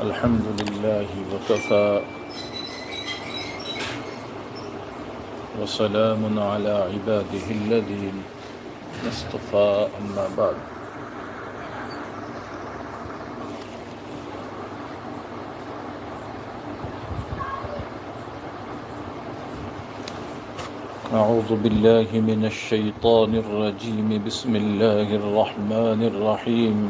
الحمد لله وكفى وسلام على عباده الذين اصطفى أما بعد. أعوذ بالله من الشيطان الرجيم. بسم الله الرحمن الرحيم.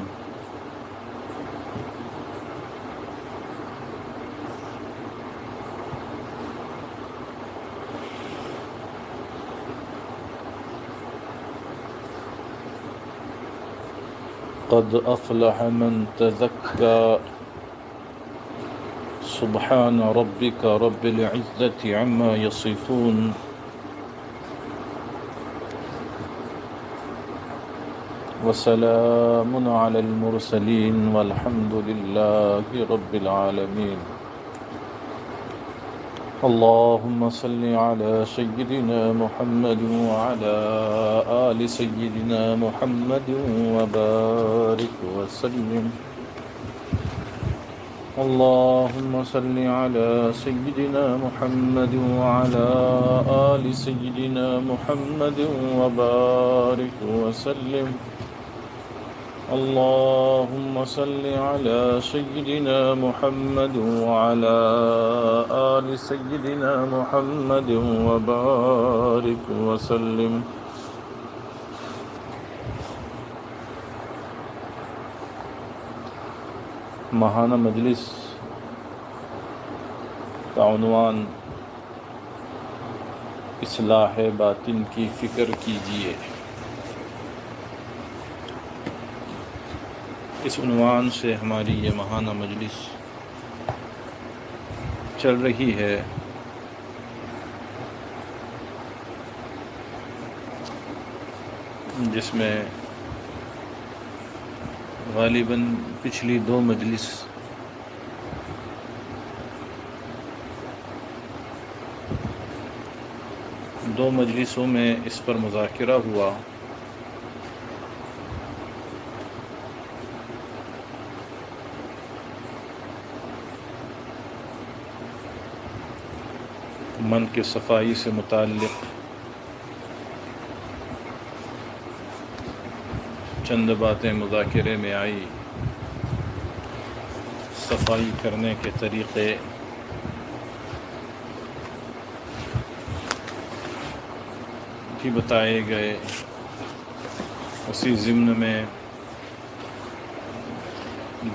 قد أفلح من تزكى. سبحان ربك رب العزة عما يصفون وسلام على المرسلين والحمد لله رب العالمين. اللهم صل على سيدنا محمد وعلى آل سيدنا محمد وبارك وسلم. اللهم صل على سيدنا محمد وعلى آل سيدنا محمد وبارك وسلم. اللهم صل على سيدنا محمد وعلى آل سيدنا محمد وبارك وسلم. ماہانہ مجلس کا عنوان اصلاح باطن کی فکر کیجیے. اس عنوان سے ہماری یہ ماہانہ مجلس چل رہی ہے. جس میں غالباً پچھلی دو مجلسوں میں اس پر مذاکرہ ہوا. من کے صفائی سے متعلق چند باتیں مذاکرے میں آئی. صفائی کرنے کے طریقے بھی بتائے گئے. اسی ضمن میں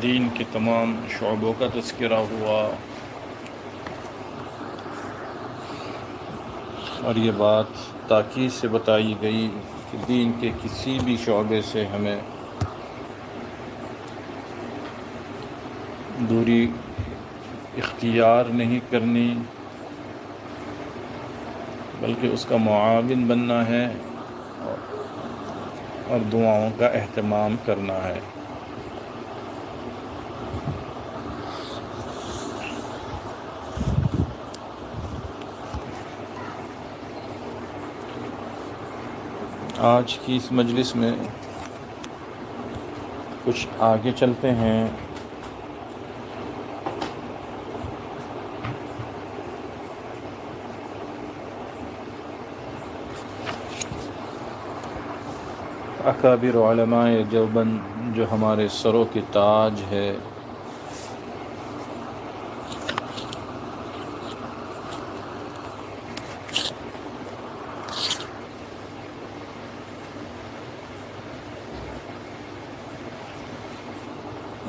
دین کے تمام شعبوں کا تذکرہ ہوا اور یہ بات تاکید سے بتائی گئی کہ دین کے کسی بھی شعبے سے ہمیں دوری اختیار نہیں کرنی بلکہ اس کا معاون بننا ہے اور دعاؤں کا اہتمام کرنا ہے. آج کی اس مجلس میں کچھ آگے چلتے ہیں. اکابر علماء دیوبند جو ہمارے سروں کی تاج ہے،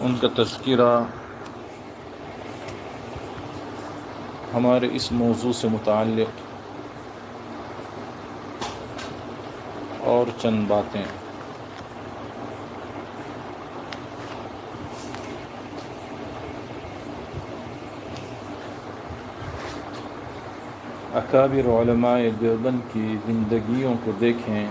ان کا تذکرہ ہمارے اس موضوع سے متعلق اور چند باتیں. اکابر علماء دیوبند کی زندگیوں کو دیکھیں.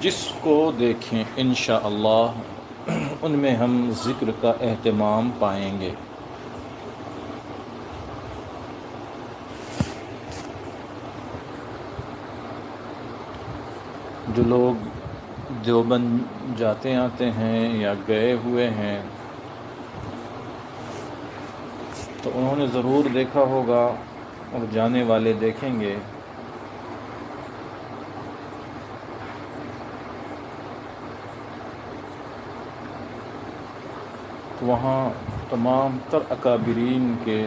جس کو دیکھیں انشاءاللہ ان میں ہم ذکر کا اہتمام پائیں گے. جو لوگ دیوبند جاتے آتے ہیں یا گئے ہوئے ہیں تو انہوں نے ضرور دیکھا ہوگا اور جانے والے دیکھیں گے تو وہاں تمام تر اکابرین کے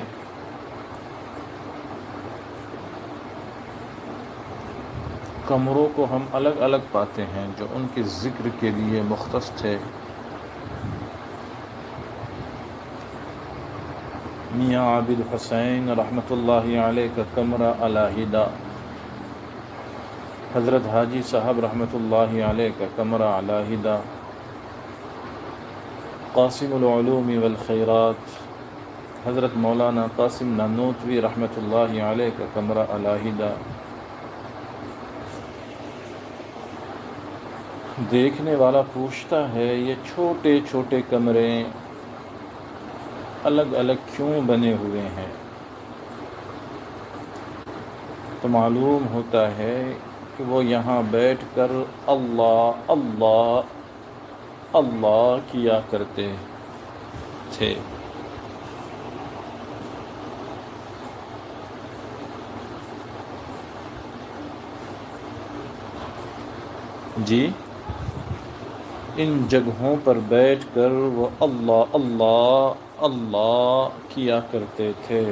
کمروں کو ہم الگ الگ پاتے ہیں جو ان کے ذکر کے لیے مختص تھے۔ میاں عابد حسین رحمۃ اللہ علیہ کا کمرہ علیحدہ، حضرت حاجی صاحب رحمۃ اللہ علیہ کا کمرہ علیحدہ، قاسم العلوم والخیرات حضرت مولانا قاسم نانوتوی رحمۃ اللہ علیہ کا کمرہ علیحدہ۔ دیکھنے والا پوچھتا ہے یہ چھوٹے چھوٹے کمرے الگ الگ کیوں بنے ہوئے ہیں؟ تو معلوم ہوتا ہے کہ وہ یہاں بیٹھ کر اللہ اللہ اللہ کیا کرتے تھے۔ جی، ان جگہوں پر بیٹھ کر وہ اللہ اللہ اللہ کیا کرتے تھے۔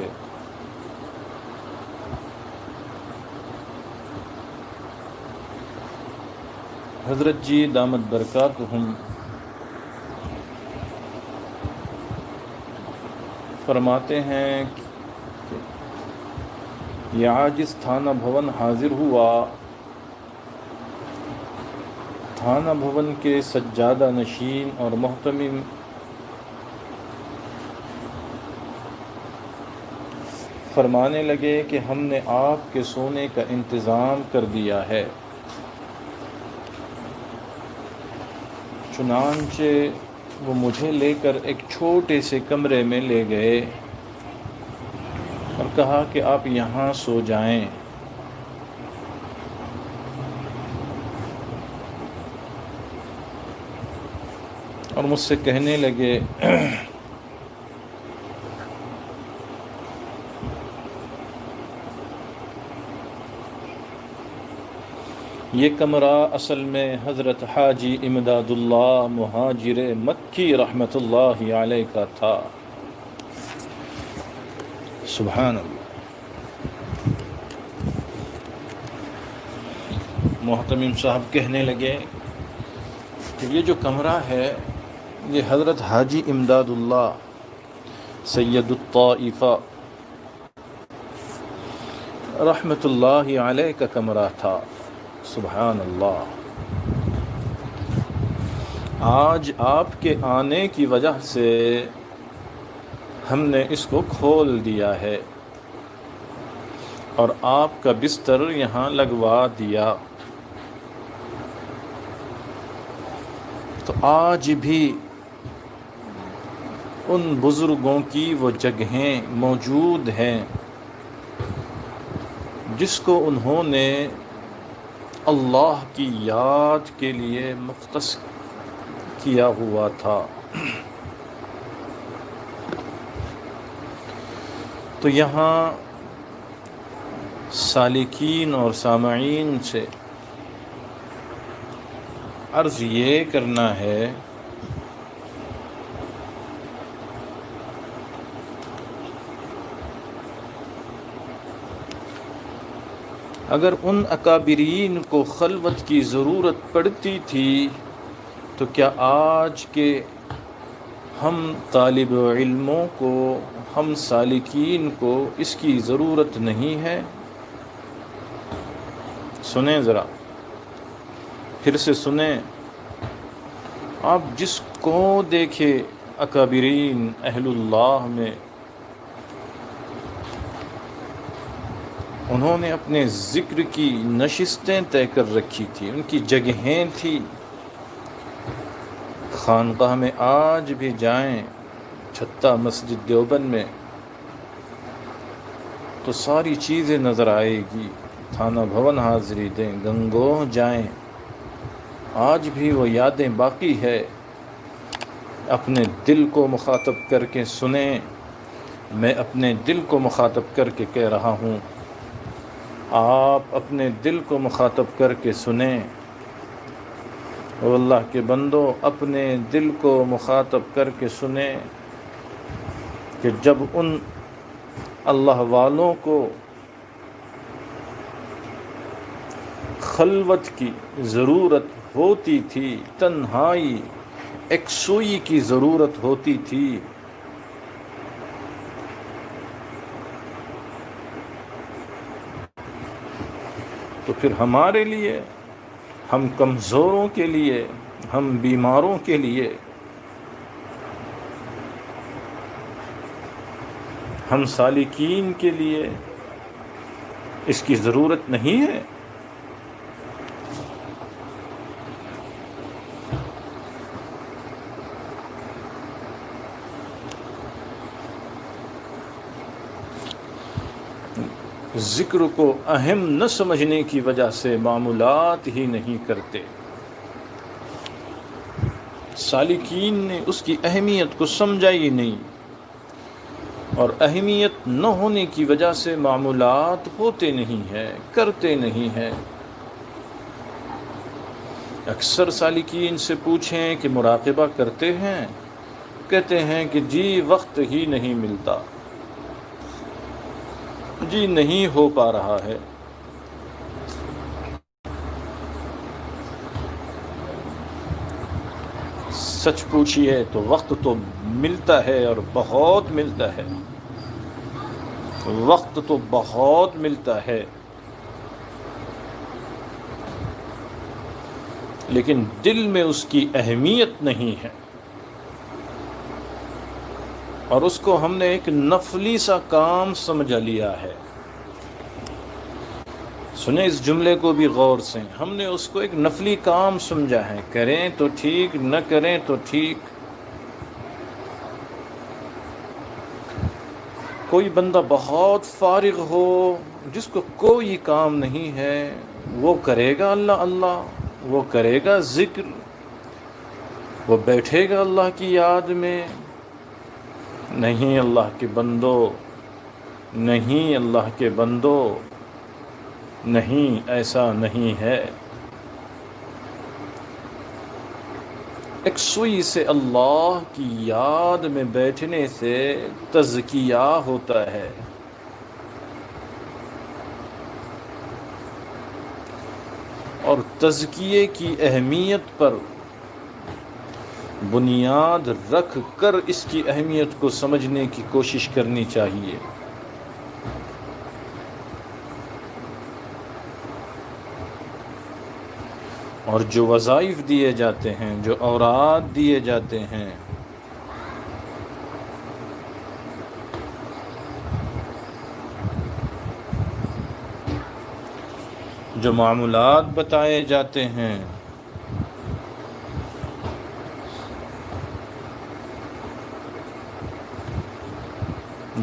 حضرت جی دامت برکاتہم فرماتے ہیں کہ یہ عاجز تھانہ بھون حاضر ہوا، تھانہ بھون کے سجادہ نشین اور محتمم فرمانے لگے کہ ہم نے آپ کے سونے کا انتظام کر دیا ہے۔ چنانچہ وہ مجھے لے کر ایک چھوٹے سے کمرے میں لے گئے اور کہا کہ آپ یہاں سو جائیں۔ اور مجھ سے کہنے لگے یہ کمرہ اصل میں حضرت حاجی امداد اللہ مہاجر مکی رحمۃ اللہ علیہ کا تھا۔ سبحان اللہ۔ محتمم صاحب کہنے لگے کہ یہ جو کمرہ ہے یہ حضرت حاجی امداد اللہ سید الطائفہ رحمۃ اللہ علیہ کا کمرہ تھا۔ سبحان اللہ۔ آج آپ کے آنے کی وجہ سے ہم نے اس کو کھول دیا ہے اور آپ کا بستر یہاں لگوا دیا۔ تو آج بھی ان بزرگوں کی وہ جگہیں موجود ہیں جس کو انہوں نے اللہ کی یاد کے لیے مختص کیا ہوا تھا۔ تو یہاں سالکین اور سامعین سے عرض یہ کرنا ہے اگر ان اکابرین کو خلوت کی ضرورت پڑتی تھی تو کیا آج کے ہم طالب علموں کو، ہم سالکین کو اس کی ضرورت نہیں ہے؟ سنیں ذرا، پھر سے سنیں۔ آپ جس کو دیکھے اکابرین اہل اللہ میں، انہوں نے اپنے ذکر کی نشستیں طے کر رکھی تھی، ان کی جگہیں تھی۔ خانقاہ میں آج بھی جائیں، چھتہ مسجد دیوبند میں، تو ساری چیزیں نظر آئے گی۔ تھانہ بھون حاضری دیں، گنگوہ جائیں، آج بھی وہ یادیں باقی ہے۔ اپنے دل کو مخاطب کر کے سنیں، میں اپنے دل کو مخاطب کر کے کہہ رہا ہوں، آپ اپنے دل کو مخاطب کر کے سنیں۔ اور اللہ کے بندو اپنے دل کو مخاطب کر کے سنیں کہ جب ان اللہ والوں کو خلوت کی ضرورت ہوتی تھی، تنہائی، یکسوئی کی ضرورت ہوتی تھی، تو پھر ہمارے لیے، ہم کمزوروں کے لیے، ہم بیماروں کے لیے، ہم سالکین کے لیے اس کی ضرورت نہیں ہے؟ ذکر کو اہم نہ سمجھنے کی وجہ سے معمولات ہی نہیں کرتے۔ سالکین نے اس کی اہمیت کو سمجھا ہی نہیں، اور اہمیت نہ ہونے کی وجہ سے معمولات ہوتے نہیں ہیں، کرتے نہیں ہیں۔ اکثر سالکین سے پوچھیں کہ مراقبہ کرتے ہیں، کہتے ہیں کہ جی وقت ہی نہیں ملتا، جی نہیں ہو پا رہا ہے۔ سچ پوچھئے تو وقت تو ملتا ہے، اور بہت ملتا ہے، وقت تو بہت ملتا ہے، لیکن دل میں اس کی اہمیت نہیں ہے، اور اس کو ہم نے ایک نفلی سا کام سمجھ لیا ہے۔ سنیں اس جملے کو بھی غور سے، ہم نے اس کو ایک نفلی کام سمجھا ہے، کریں تو ٹھیک، نہ کریں تو ٹھیک۔ کوئی بندہ بہت فارغ ہو، جس کو کوئی کام نہیں ہے، وہ کرے گا اللہ اللہ، وہ کرے گا ذکر، وہ بیٹھے گا اللہ کی یاد میں۔ نہیں اللہ کے بندو، نہیں اللہ کے بندو، نہیں، ایسا نہیں ہے۔ یکسوئی سے اللہ کی یاد میں بیٹھنے سے تزکیہ ہوتا ہے، اور تزکیے کی اہمیت پر بنیاد رکھ کر اس کی اہمیت کو سمجھنے کی کوشش کرنی چاہیے۔ اور جو وظائف دیے جاتے ہیں، جو اوراد دیے جاتے ہیں، جو معمولات بتائے جاتے ہیں،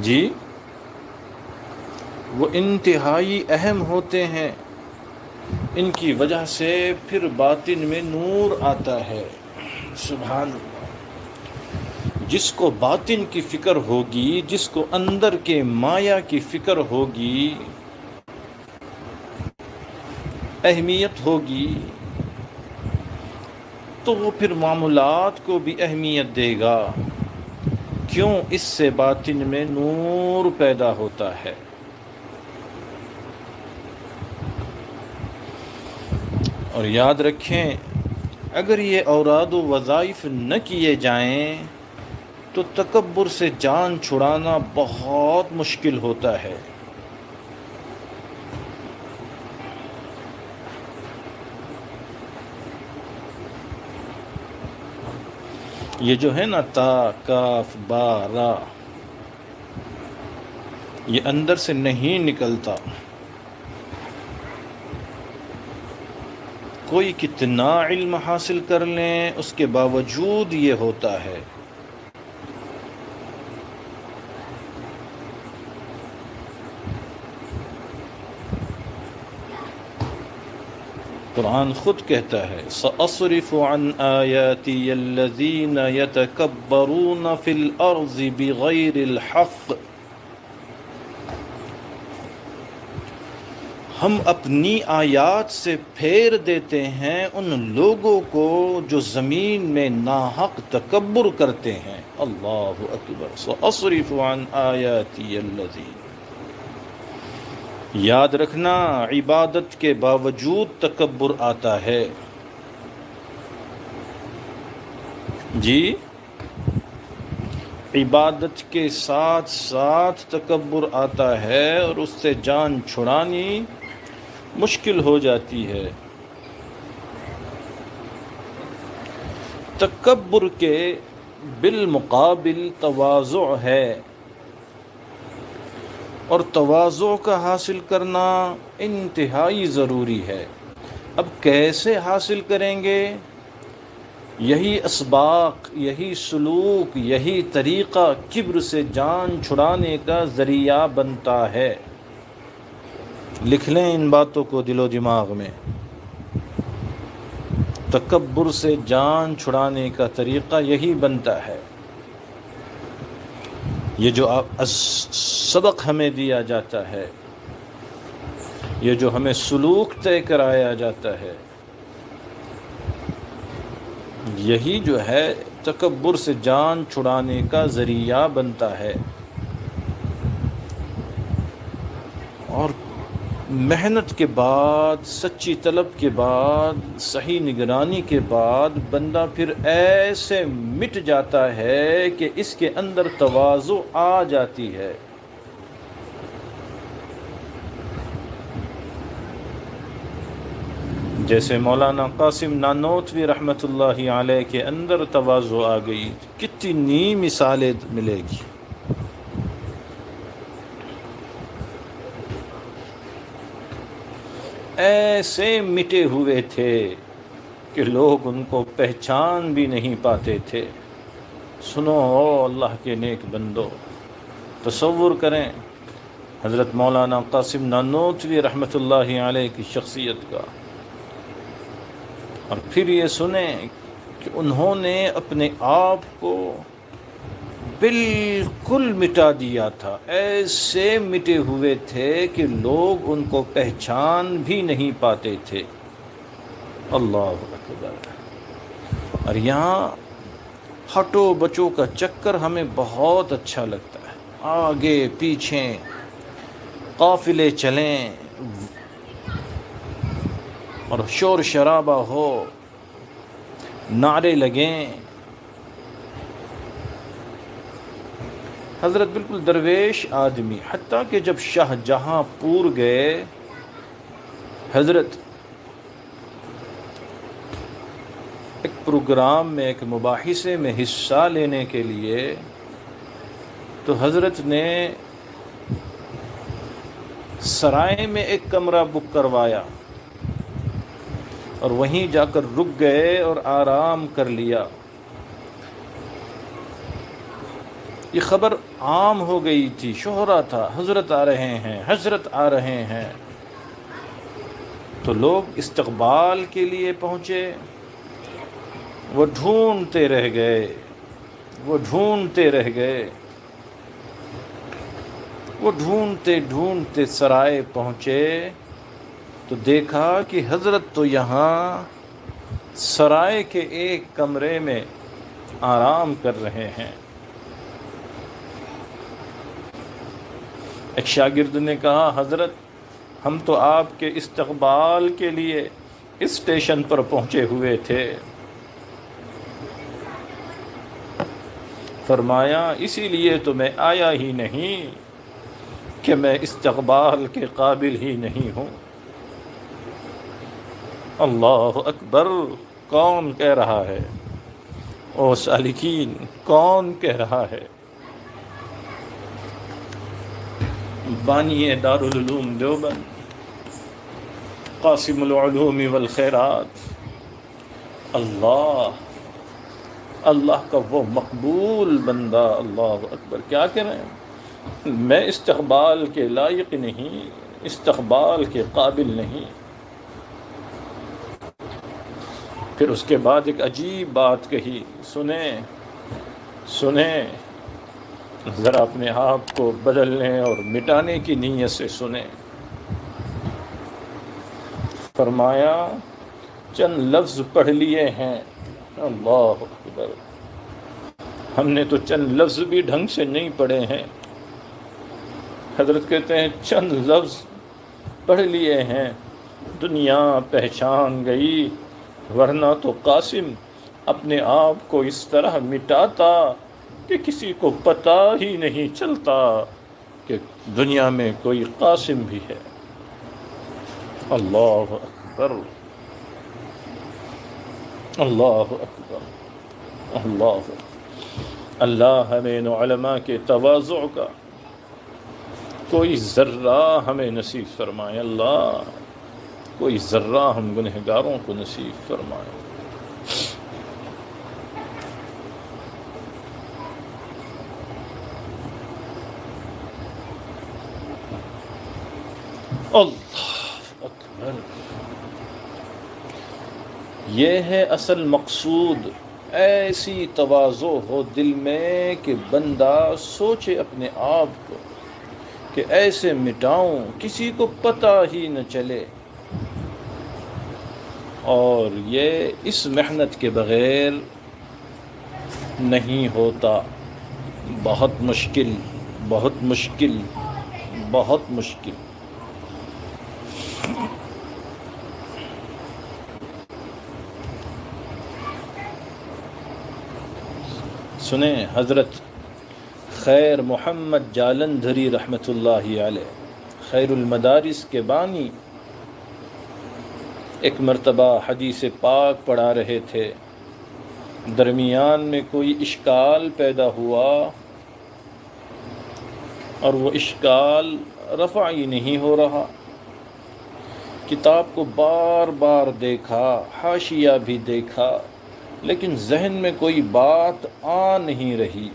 جی وہ انتہائی اہم ہوتے ہیں۔ ان کی وجہ سے پھر باطن میں نور آتا ہے۔ سبحان اللہ۔ جس کو باطن کی فکر ہوگی، جس کو اندر کے مایا کی فکر ہوگی، اہمیت ہوگی، تو وہ پھر معاملات کو بھی اہمیت دے گا۔ کیوں؟ اس سے باطن میں نور پیدا ہوتا ہے۔ اور یاد رکھیں، اگر یہ اوراد و وظائف نہ کیے جائیں تو تکبر سے جان چھڑانا بہت مشکل ہوتا ہے۔ یہ جو ہے نا تا کاف با را، یہ اندر سے نہیں نکلتا۔ کوئی کتنا علم حاصل کر لیں، اس کے باوجود یہ ہوتا ہے۔ قرآن خود کہتا ہے سأصرف عن آیاتی الذین یتکبرون فی الارض بغیر الحق، ہم اپنی آیات سے پھیر دیتے ہیں ان لوگوں کو جو زمین میں ناحق تکبر کرتے ہیں۔ اللہ اکبر، سأصرف عن آیاتی الذین، یاد رکھنا عبادت کے باوجود تکبر آتا ہے۔ جی، عبادت کے ساتھ ساتھ تکبر آتا ہے اور اس سے جان چھڑانی مشکل ہو جاتی ہے۔ تکبر کے بالمقابل تواضع ہے، اور تواضع کا حاصل کرنا انتہائی ضروری ہے۔ اب کیسے حاصل کریں گے؟ یہی اسباق، یہی سلوک، یہی طریقہ کبر سے جان چھڑانے کا ذریعہ بنتا ہے۔ لکھ لیں ان باتوں کو دل و دماغ میں۔ تکبر سے جان چھڑانے کا طریقہ یہی بنتا ہے۔ یہ جو سبق ہمیں دیا جاتا ہے، یہ جو ہمیں سلوک طے کرایا جاتا ہے، یہی جو ہے تکبر سے جان چھڑانے کا ذریعہ بنتا ہے۔ اور محنت کے بعد، سچی طلب کے بعد، صحیح نگرانی کے بعد بندہ پھر ایسے مٹ جاتا ہے کہ اس کے اندر تواضع آ جاتی ہے۔ جیسے مولانا قاسم نانوتوی رحمۃ اللہ علیہ کے اندر تواضع آ گئی، کتنی مثالیں ملے گی۔ ایسے مٹے ہوئے تھے کہ لوگ ان کو پہچان بھی نہیں پاتے تھے۔ سنو او اللہ کے نیک بندو، تصور کریں حضرت مولانا قاسم نانوتوی رحمۃ اللہ علیہ کی شخصیت کا، اور پھر یہ سنیں کہ انہوں نے اپنے آپ کو بالکل مٹا دیا تھا۔ ایسے مٹے ہوئے تھے کہ لوگ ان کو پہچان بھی نہیں پاتے تھے۔ اللہ اکبر۔ اور یہاں ہٹو بچوں کا چکر ہمیں بہت اچھا لگتا ہے۔ آگے پیچھے قافلے چلیں اور شور شرابہ ہو، نعرے لگیں۔ حضرت بالکل درویش آدمی، حتیٰ کہ جب شاہ جہاں پور گئے، حضرت ایک پروگرام میں، ایک مباحثے میں حصہ لینے کے لیے، تو حضرت نے سرائے میں ایک کمرہ بک کروایا اور وہیں جا کر رک گئے اور آرام کر لیا۔ یہ خبر عام ہو گئی تھی، شہرا تھا، حضرت آ رہے ہیں، حضرت آ رہے ہیں۔ تو لوگ استقبال کے لیے پہنچے، وہ ڈھونڈتے رہ گئے، وہ ڈھونڈتے رہ گئے، وہ ڈھونڈتے ڈھونڈتے سرائے پہنچے تو دیکھا کہ حضرت تو یہاں سرائے کے ایک کمرے میں آرام کر رہے ہیں۔ ایک شاگرد نے کہا، حضرت ہم تو آپ کے استقبال کے لیے اسٹیشن پر پہنچے ہوئے تھے۔ فرمایا اسی لیے تو میں آیا ہی نہیں کہ میں استقبال کے قابل ہی نہیں ہوں۔ اللہ اکبر، کون کہہ رہا ہے؟ او سالکین، کون کہہ رہا ہے؟ بانی دارالعلوم دیوبند، قاسم العلوم والخیرات، اللہ کا وہ مقبول بندہ۔ اللہ اکبر، کیا کہہ رہے ہیں؟ میں استقبال کے لائق نہیں، استقبال کے قابل نہیں۔ پھر اس کے بعد ایک عجیب بات کہی، سنیں سنیں، ذرا اپنے آپ کو بدلنے اور مٹانے کی نیت سے سنیں۔ فرمایا چند لفظ پڑھ لیے ہیں، اللہ اکبر، ہم نے تو چند لفظ بھی ڈھنگ سے نہیں پڑھے ہیں۔ حضرت کہتے ہیں چند لفظ پڑھ لیے ہیں، دنیا پہچان گئی، ورنہ تو قاسم اپنے آپ کو اس طرح مٹاتا کہ کسی کو پتہ ہی نہیں چلتا کہ دنیا میں کوئی قاسم بھی ہے۔ اللہ اکبر، اللہ اکبر، اللہ اکبر۔ اللہ ہمیں ان علماء کے تواضع کا کوئی ذرہ ہمیں نصیب فرمائے، اللہ کوئی ذرہ ہم گنہگاروں کو نصیب فرمائے۔ اللہ اکبر، یہ ہے اصل مقصود، ایسی تواضع ہو دل میں کہ بندہ سوچے اپنے آپ کو کہ ایسے مٹاؤں کسی کو پتہ ہی نہ چلے، اور یہ اس محنت کے بغیر نہیں ہوتا، بہت مشکل، بہت مشکل، بہت مشکل۔ سنیں حضرت خیر محمد جالندھری رحمۃ اللہ علیہ، خیر المدارس کے بانی، ایک مرتبہ حدیث پاک پڑھا رہے تھے، درمیان میں کوئی اشکال پیدا ہوا اور وہ اشکال رفع ہی نہیں ہو رہا، کتاب کو بار بار دیکھا، حاشیہ بھی دیکھا، لیکن ذہن میں کوئی بات آ نہیں رہی۔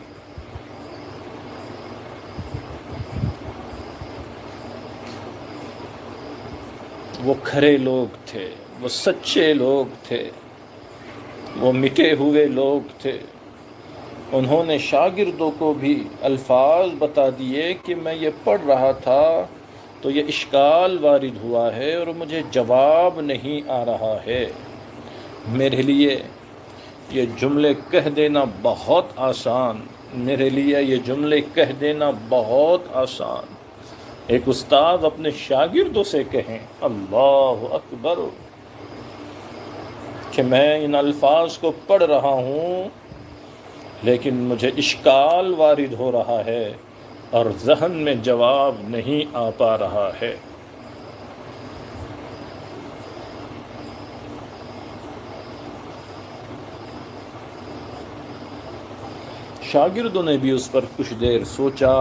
وہ کھرے لوگ تھے، وہ سچے لوگ تھے، وہ مٹے ہوئے لوگ تھے، انہوں نے شاگردوں کو بھی الفاظ بتا دیے کہ میں یہ پڑھ رہا تھا تو یہ اشکال وارد ہوا ہے اور مجھے جواب نہیں آ رہا ہے، میرے لیے یہ جملے کہہ دینا بہت آسان، میرے لیے یہ جملے کہہ دینا بہت آسان۔ ایک استاد اپنے شاگردوں سے کہیں اللہ اکبر کہ میں ان الفاظ کو پڑھ رہا ہوں لیکن مجھے اشکال وارد ہو رہا ہے اور ذہن میں جواب نہیں آ پا رہا ہے۔ شاگردوں نے بھی اس پر کچھ دیر سوچا،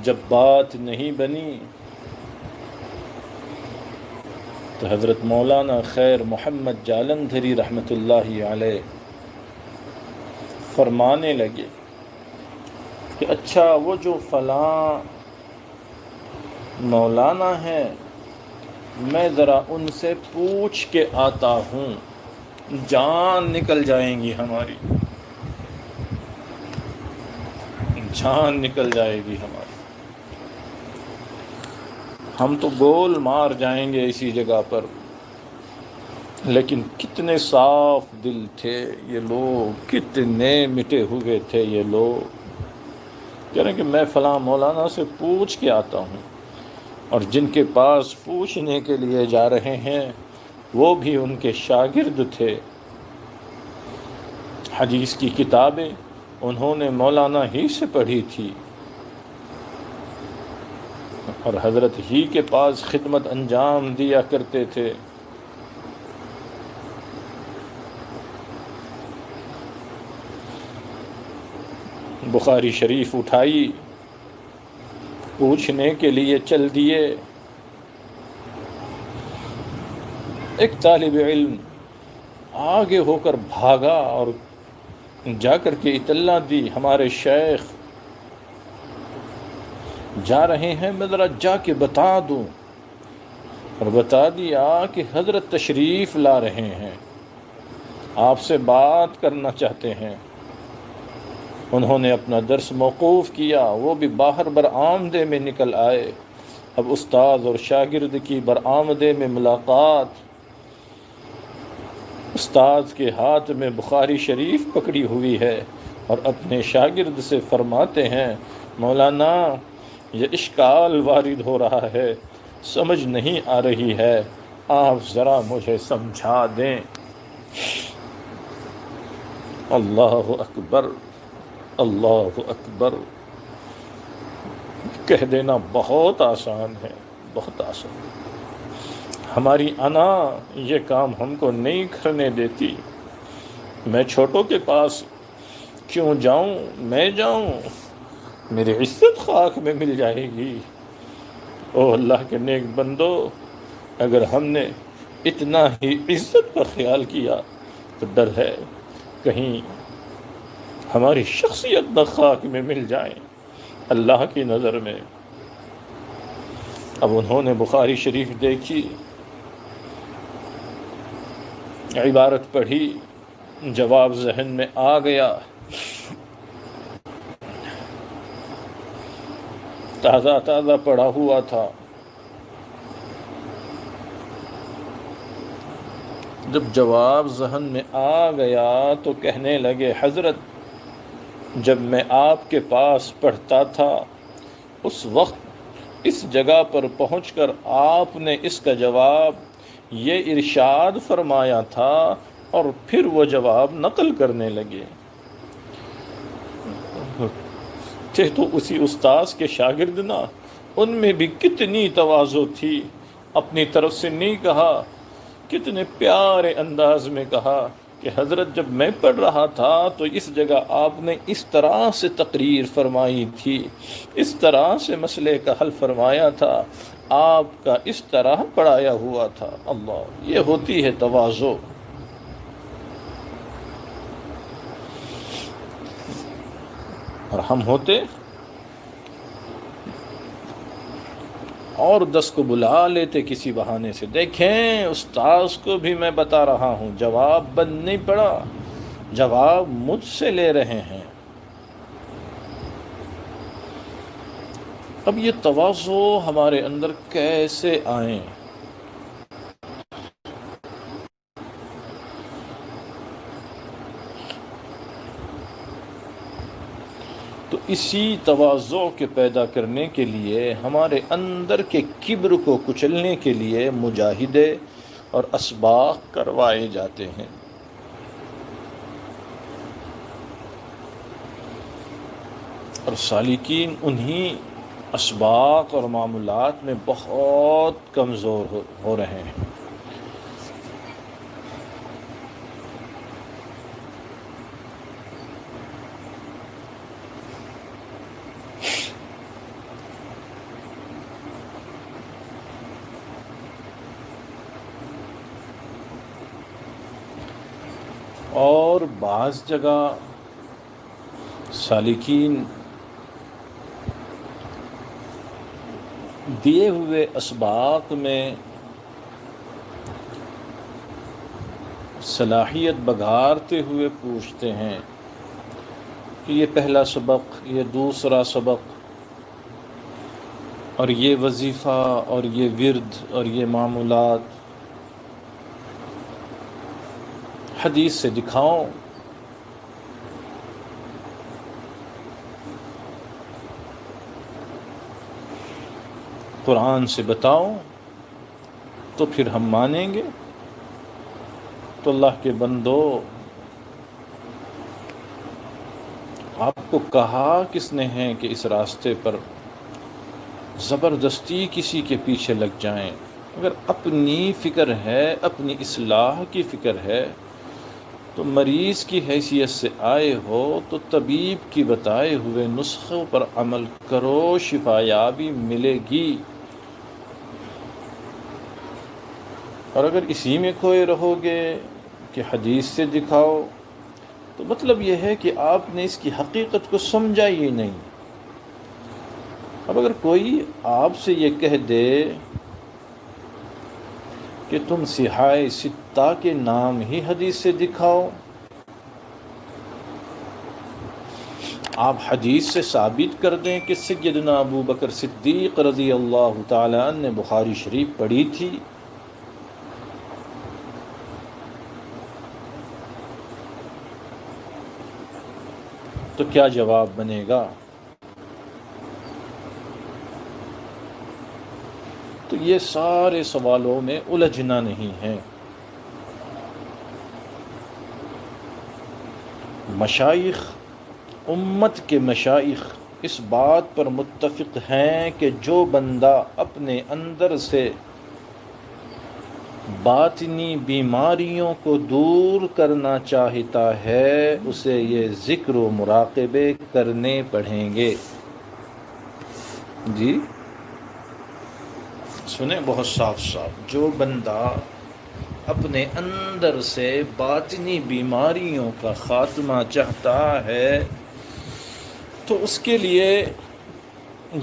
جب بات نہیں بنی تو حضرت مولانا خیر محمد جالندھری رحمۃ اللہ علیہ فرمانے لگے کہ اچھا وہ جو فلاں مولانا ہیں میں ذرا ان سے پوچھ کے آتا ہوں، جان نکل جائیں گی ہماری، جان نکل جائے گی ہماری، ہم تو گول مار جائیں گے اسی جگہ پر۔ لیکن کتنے صاف دل تھے یہ لوگ، کتنے مٹے ہوئے تھے یہ لوگ، کہہ رہے ہیں کہ میں فلاں مولانا سے پوچھ کے آتا ہوں، اور جن کے پاس پوچھنے کے لیے جا رہے ہیں وہ بھی ان کے شاگرد تھے، حدیث کی کتابیں انہوں نے مولانا ہی سے پڑھی تھی، اور حضرت ہی کے پاس خدمت انجام دیا کرتے تھے۔ بخاری شریف اٹھائی، پوچھنے کے لیے چل دیے، ایک طالب علم آگے ہو کر بھاگا اور جا کر کے اطلاع دی، ہمارے شیخ جا رہے ہیں، میں ذرا جا کے بتا دوں، اور بتا دیا کہ حضرت تشریف لا رہے ہیں۔ آپ سے بات کرنا چاہتے ہیں۔ انہوں نے اپنا درس موقوف کیا، وہ بھی باہر برآمدے میں نکل آئے۔ اب استاد اور شاگرد کی برآمدے میں ملاقات۔ استاد کے ہاتھ میں بخاری شریف پکڑی ہوئی ہے اور اپنے شاگرد سے فرماتے ہیں، مولانا یہ اشکال وارد ہو رہا ہے، سمجھ نہیں آ رہی ہے، آپ ذرا مجھے سمجھا دیں۔ اللہ اکبر، اللہ اکبر۔ کہہ دینا بہت آسان ہے، بہت آسان۔ ہماری انا یہ کام ہم کو نہیں کرنے دیتی۔ میں چھوٹوں کے پاس کیوں جاؤں؟ میں جاؤں، میری عزت خاک میں مل جائے گی۔ او اللہ کے نیک بندو، اگر ہم نے اتنا ہی عزت کا خیال کیا تو ڈر ہے کہیں ہماری شخصیت نہ خاک میں مل جائے اللہ کی نظر میں۔ اب انہوں نے بخاری شریف دیکھی، عبارت پڑھی، جواب ذہن میں آ گیا، تازہ تازہ پڑھا ہوا تھا۔ جب جواب ذہن میں آ گیا تو کہنے لگے، حضرت جب میں آپ کے پاس پڑھتا تھا اس وقت اس جگہ پر پہنچ کر آپ نے اس کا جواب یہ ارشاد فرمایا تھا، اور پھر وہ جواب نقل کرنے لگے۔ تھے تو اسی استاذ کے شاگرد نا، ان میں بھی کتنی تواضع تھی، اپنی طرف سے نہیں کہا، کتنے پیارے انداز میں کہا کہ حضرت جب میں پڑھ رہا تھا تو اس جگہ آپ نے اس طرح سے تقریر فرمائی تھی، اس طرح سے مسئلے کا حل فرمایا تھا، آپ کا اس طرح پڑھایا ہوا تھا۔ اللہ، یہ ہوتی ہے تواضع۔ اور ہم ہوتے اور 10 کو بلا لیتے کسی بہانے سے، دیکھیں استاذ کو بھی میں بتا رہا ہوں، جواب بند نہیں پڑا، جواب مجھ سے لے رہے ہیں۔ اب یہ تواضع ہمارے اندر کیسے آئیں؟ تو اسی تواضع کے پیدا کرنے کے لیے، ہمارے اندر کے کبر کو کچلنے کے لیے مجاہدے اور اسباق کروائے جاتے ہیں۔ اور سالکین انہی اسباق اور معاملات میں بہت کمزور ہو رہے ہیں۔ اور بعض جگہ سالکین دیے ہوئے اسباق میں صلاحیت بگارتے ہوئے پوچھتے ہیں کہ یہ پہلا سبق، یہ دوسرا سبق، اور یہ وظیفہ، اور یہ ورد، اور یہ معمولات حدیث سے دکھاؤ۔ قرآن سے بتاؤ تو پھر ہم مانیں گے۔ تو اللہ کے بندو، آپ کو کہا کس نے ہے کہ اس راستے پر زبردستی کسی کے پیچھے لگ جائیں؟ اگر اپنی فکر ہے، اپنی اصلاح کی فکر ہے، تو مریض کی حیثیت سے آئے ہو تو طبیب کی بتائے ہوئے نسخوں پر عمل کرو، شفا یابی ملے گی۔ اور اگر اسی میں کھوئے رہو گے کہ حدیث سے دکھاؤ، تو مطلب یہ ہے کہ آپ نے اس کی حقیقت کو سمجھا ہی نہیں۔ اب اگر کوئی آپ سے یہ کہہ دے کہ تم صحائے ستہ کے نام ہی حدیث سے دکھاؤ. آپ حدیث سے ثابت کر دیں کہ سیدنا ابو بکر صدیق رضی اللہ تعالیٰ عنہ نے بخاری شریف پڑھی تھی. تو کیا جواب بنے گا؟ تو یہ سارے سوالوں میں الجھنا نہیں ہے. مشائخ، امت کے مشائخ اس بات پر متفق ہیں کہ جو بندہ اپنے اندر سے باطنی بیماریوں کو دور کرنا چاہتا ہے اسے یہ ذکر و مراقبے کرنے پڑیں گے. جی سنیں بہت صاف صاف، جو بندہ اپنے اندر سے باطنی بیماریوں کا خاتمہ چاہتا ہے تو اس کے لیے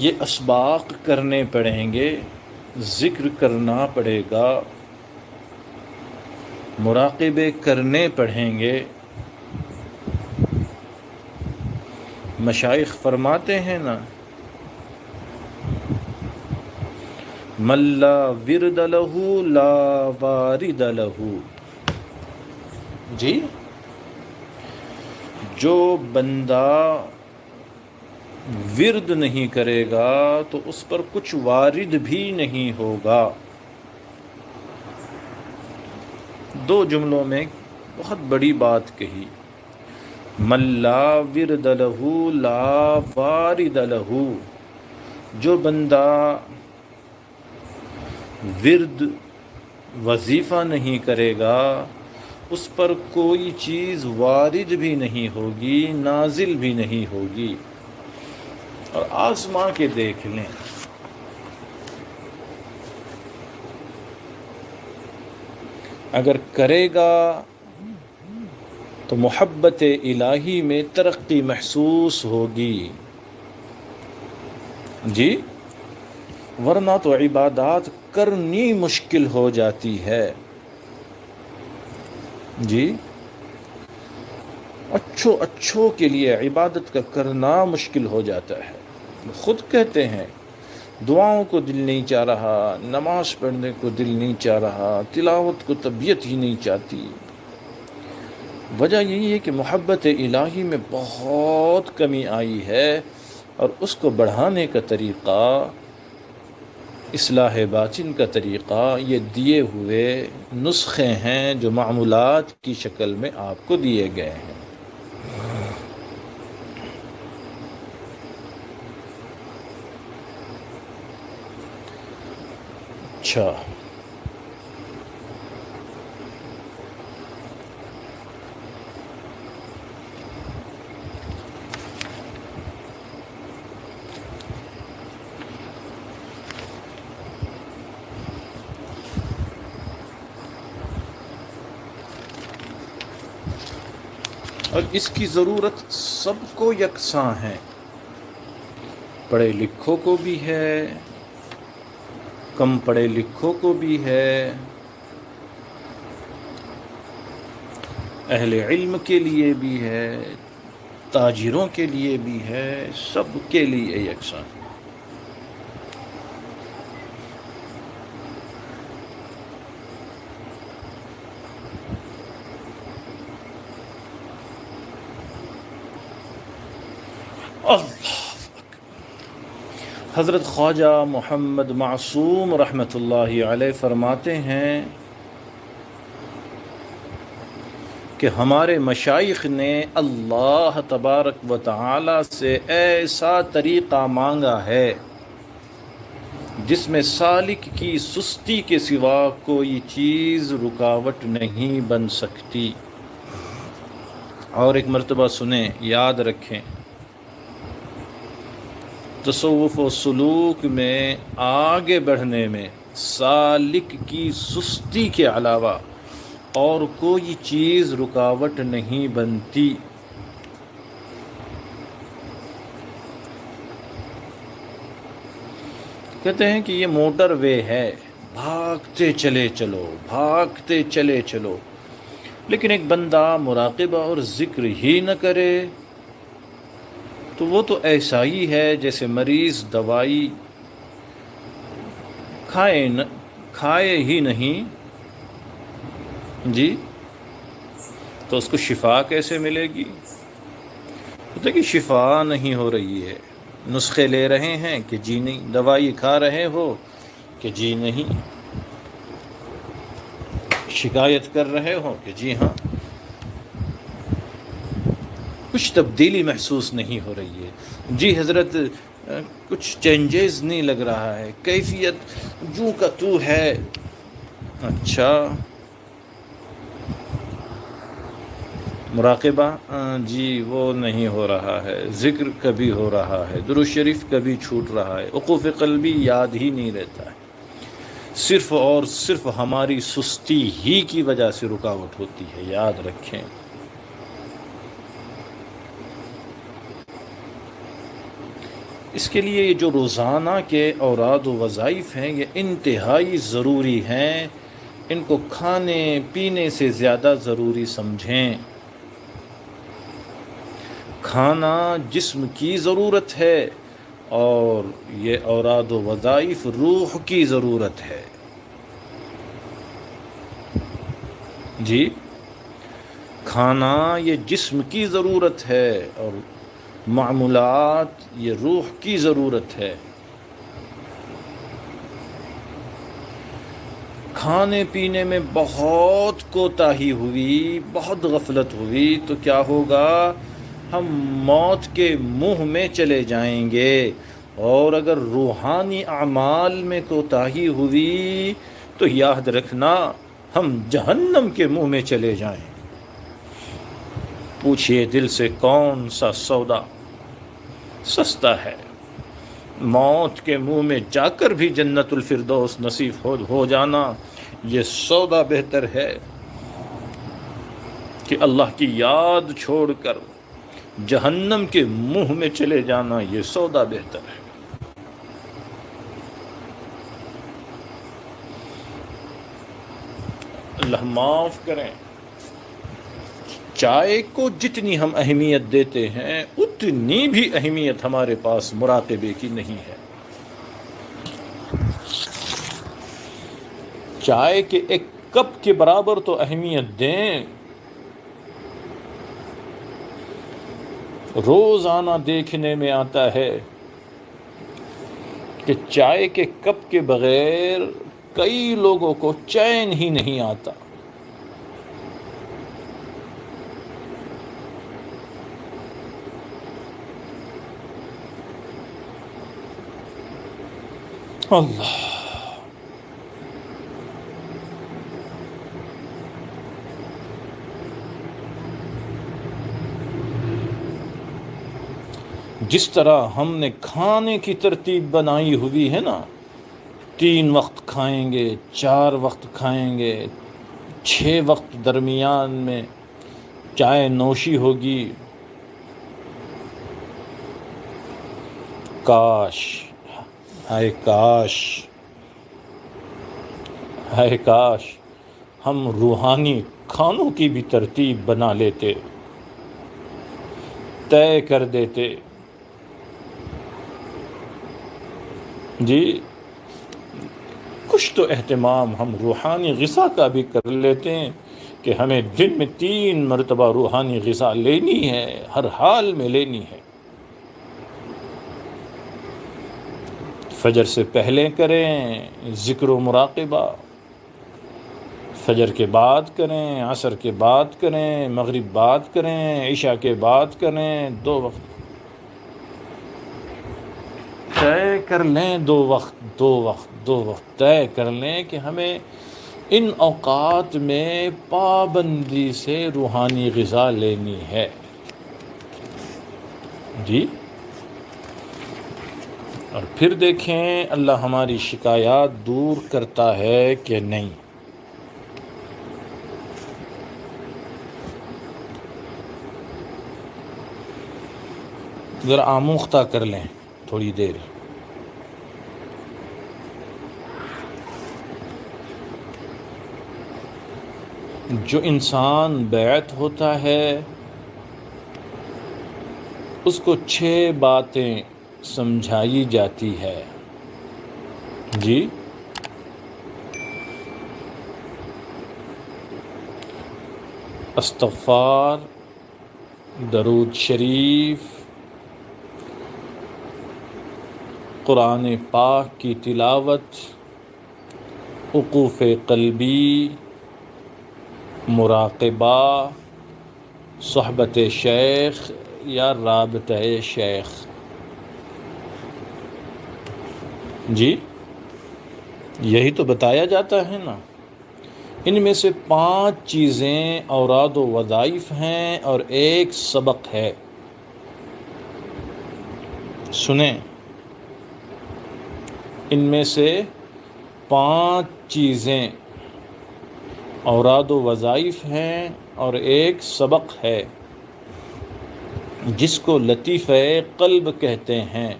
یہ اسباق کرنے پڑیں گے، ذکر کرنا پڑے گا، مراقبے کرنے پڑیں گے. مشائخ فرماتے ہیں نا، من لا ورد لہ لا وارد لہ. جی جو بندہ ورد نہیں کرے گا تو اس پر کچھ وارد بھی نہیں ہوگا. دو جملوں میں بہت بڑی بات کہی. من لا ورد لہ لا وارد لہ، جو بندہ ورد وظیفہ نہیں کرے گا اس پر کوئی چیز وارد بھی نہیں ہوگی، نازل بھی نہیں ہوگی. اور آزما کے دیکھ لیں، اگر کرے گا تو محبت الہی میں ترقی محسوس ہوگی. جی ورنہ تو عبادات کرنی مشکل ہو جاتی ہے. جی اچھوں کے لیے عبادت کا کرنا مشکل ہو جاتا ہے. خود کہتے ہیں دعاؤں کو دل نہیں چاہ رہا، نماز پڑھنے کو دل نہیں چاہ رہا، تلاوت کو طبیعت ہی نہیں چاہتی. وجہ یہی ہے کہ محبت الہی میں بہت کمی آئی ہے، اور اس کو بڑھانے کا طریقہ، اصلاح باطن کا طریقہ یہ دیے ہوئے نسخے ہیں جو معمولات کی شکل میں آپ کو دیے گئے ہیں. اچھا اور اس کی ضرورت سب کو یکساں ہے، پڑھے لکھوں کو بھی ہے، کم پڑھے لکھوں کو بھی ہے، اہل علم کے لیے بھی ہے، تاجروں کے لیے بھی ہے، سب کے لیے یکساں. حضرت خواجہ محمد معصوم رحمۃ اللہ علیہ فرماتے ہیں کہ ہمارے مشائخ نے اللہ تبارک و تعالی سے ایسا طریقہ مانگا ہے جس میں سالک کی سستی کے سوا کوئی چیز رکاوٹ نہیں بن سکتی. اور ایک مرتبہ سنیں، یاد رکھیں، تصوف و سلوک میں آگے بڑھنے میں سالک کی سستی کے علاوہ اور کوئی چیز رکاوٹ نہیں بنتی. کہتے ہیں کہ یہ موٹر وے ہے، بھاگتے چلے چلو، بھاگتے چلے چلو، لیکن ایک بندہ مراقبہ اور ذکر ہی نہ کرے تو وہ تو ایسا ہی ہے جیسے مریض دوائی کھائے ہی نہیں جی، تو اس کو شفا کیسے ملے گی؟ دیکھیے شفا نہیں ہو رہی ہے، نسخے لے رہے ہیں کہ جی نہیں، دوائی کھا رہے ہو کہ جی نہیں، شکایت کر رہے ہو کہ جی ہاں، کچھ تبدیلی محسوس نہیں ہو رہی ہے، جی حضرت کچھ چینجز نہیں لگ رہا ہے، کیفیت جو کا تو ہے، اچھا مراقبہ جی وہ نہیں ہو رہا ہے، ذکر کبھی ہو رہا ہے، درود شریف کبھی چھوٹ رہا ہے، وقوف قلبی یاد ہی نہیں رہتا ہے، صرف اور صرف ہماری سستی ہی کی وجہ سے رکاوٹ ہوتی ہے، یاد رکھیں۔ اس کے لیے یہ جو روزانہ کے اوراد و وظائف ہیں یہ انتہائی ضروری ہیں، ان کو کھانے پینے سے زیادہ ضروری سمجھیں۔ کھانا جسم کی ضرورت ہے اور یہ اوراد و وظائف روح کی ضرورت ہے جی، کھانا یہ جسم کی ضرورت ہے اور معمولات یہ روح کی ضرورت ہے۔ کھانے پینے میں بہت کوتاہی ہوئی، بہت غفلت ہوئی تو کیا ہوگا؟ ہم موت کے منہ میں چلے جائیں گے، اور اگر روحانی اعمال میں کوتاہی ہوئی تو یاد رکھنا ہم جہنم کے منہ میں چلے جائیں۔ پوچھئے دل سے کون سا سودا سستا ہے؟ موت کے منہ میں جا کر بھی جنت الفردوس نصیب ہو جانا یہ سودا بہتر ہے کہ اللہ کی یاد چھوڑ کر جہنم کے منہ میں چلے جانا، یہ سودا بہتر ہے۔ اللہ معاف کریں، چائے کو جتنی ہم اہمیت دیتے ہیں اتنی بھی اہمیت ہمارے پاس مراقبے کی نہیں ہے۔ چائے کے ایک کپ کے برابر تو اہمیت دیں۔ روزانہ دیکھنے میں آتا ہے کہ چائے کے کپ کے بغیر کئی لوگوں کو چین ہی نہیں آتا۔ اللہ جس طرح ہم نے کھانے کی ترتیب بنائی ہوئی ہے نا، 3 وقت کھائیں گے، 4 وقت کھائیں گے، 6 وقت درمیان میں چائے نوشی ہوگی، کاش ہائے کاش ہائے کاش ہم روحانی کھانوں کی بھی ترتیب بنا لیتے، طے کر دیتے جی، کچھ تو اہتمام ہم روحانی غذا کا بھی کر لیتے ہیں کہ ہمیں دن میں 3 مرتبہ روحانی غذا لینی ہے، ہر حال میں لینی ہے۔ فجر سے پہلے کریں ذکر و مراقبہ، فجر کے بعد کریں، عصر کے بعد کریں، مغرب بعد کریں، عشاء کے بعد کریں، 2 وقت طے کر لیں، 2 وقت طے کر لیں کہ ہمیں ان اوقات میں پابندی سے روحانی غذا لینی ہے جی۔ اور پھر دیکھیں اللہ ہماری شکایات دور کرتا ہے کہ نہیں۔ ذرا آموختہ کر لیں تھوڑی دیر۔ جو انسان بیعت ہوتا ہے اس کو 6 باتیں سمجھائی جاتی ہے. جی استغفار، درود شریف، قرآن پاک کی تلاوت، وقوف قلبی، مراقبہ، صحبت شیخ یا رابطہ شیخ. جی یہی تو بتایا جاتا ہے نا. ان میں سے 5 چیزیں اوراد و وظائف ہیں اور 1 سبق ہے. سنیں، ان میں سے 5 چیزیں اوراد و وظائف ہیں اور 1 سبق ہے جس کو لطیفہ قلب کہتے ہیں.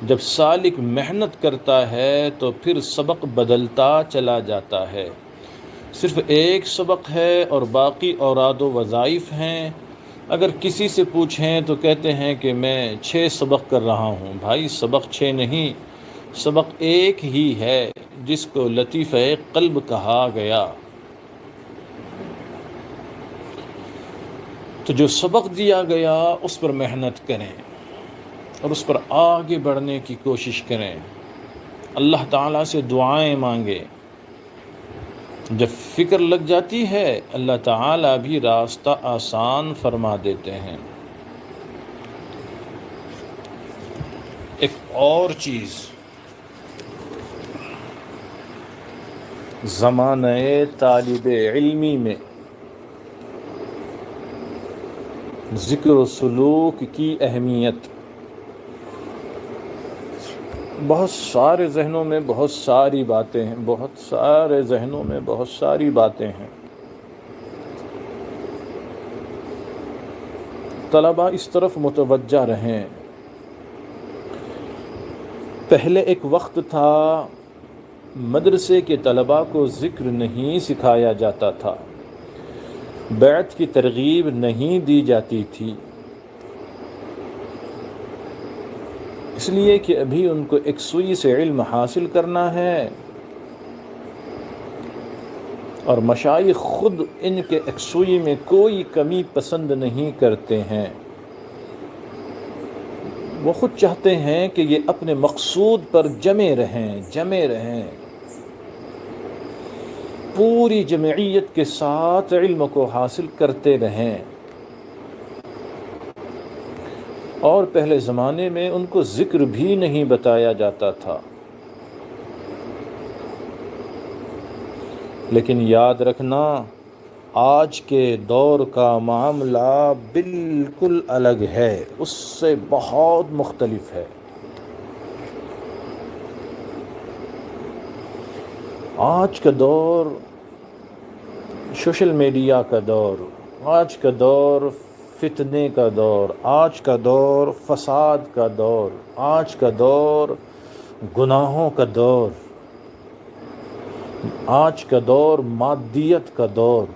جب سالک محنت کرتا ہے تو پھر سبق بدلتا چلا جاتا ہے. صرف 1 سبق ہے اور باقی اوراد و وظائف ہیں. اگر کسی سے پوچھیں تو کہتے ہیں کہ میں 6 سبق کر رہا ہوں. بھائی سبق 6 نہیں، سبق 1 ہی ہے جس کو لطیفہ قلب کہا گیا. تو جو سبق دیا گیا اس پر محنت کریں اور اس پر آگے بڑھنے کی کوشش کریں. اللہ تعالیٰ سے دعائیں مانگیں. جب فکر لگ جاتی ہے اللہ تعالیٰ بھی راستہ آسان فرما دیتے ہیں. ایک اور چیز، زمانہ طالب علمی میں ذکر و سلوک کی اہمیت. بہت سارے ذہنوں میں بہت ساری باتیں ہیں، بہت سارے ذہنوں میں بہت ساری باتیں ہیں. طلباء اس طرف متوجہ رہیں. پہلے ایک وقت تھا مدرسے کے طلباء کو ذکر نہیں سکھایا جاتا تھا، بیعت کی ترغیب نہیں دی جاتی تھی، اس لیے کہ ابھی ان کو ایک سوئی سے علم حاصل کرنا ہے اور مشائخ خود ان کے ایک سوئی میں کوئی کمی پسند نہیں کرتے ہیں. وہ خود چاہتے ہیں کہ یہ اپنے مقصود پر جمے رہیں، پوری جمعیت کے ساتھ علم کو حاصل کرتے رہیں. اور پہلے زمانے میں ان کو ذکر بھی نہیں بتایا جاتا تھا. لیکن یاد رکھنا آج کے دور کا معاملہ بالکل الگ ہے، اس سے بہت مختلف ہے. آج کا دور سوشل میڈیا کا دور، آج کا دور فتنے کا دور، آج کا دور فساد کا دور، آج کا دور گناہوں کا دور، آج کا دور مادیت کا دور.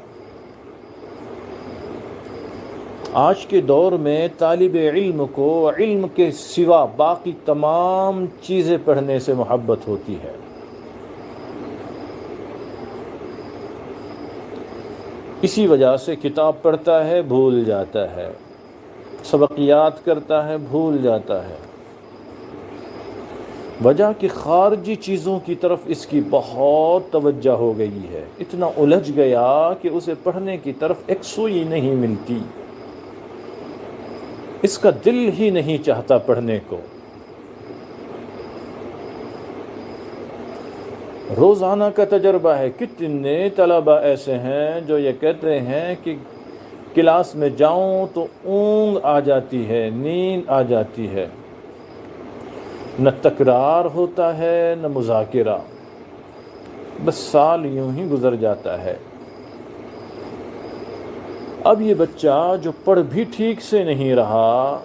آج کے دور میں طالب علم کو علم کے سوا باقی تمام چیزیں پڑھنے سے محبت ہوتی ہے. اسی وجہ سے کتاب پڑھتا ہے بھول جاتا ہے، سبق یاد کرتا ہے بھول جاتا ہے. وجہ کہ خارجی چیزوں کی طرف اس کی بہت توجہ ہو گئی ہے، اتنا الجھ گیا کہ اسے پڑھنے کی طرف ایک سوئی نہیں ملتی، اس کا دل ہی نہیں چاہتا پڑھنے کو. روزانہ کا تجربہ ہے، کتنے طلبہ ایسے ہیں جو یہ کہتے ہیں کہ کلاس میں جاؤں تو اونگ آ جاتی ہے، نیند آ جاتی ہے، نہ تکرار ہوتا ہے نہ مذاکرہ، بس سال یوں ہی گزر جاتا ہے. اب یہ بچہ جو پڑھ بھی ٹھیک سے نہیں رہا،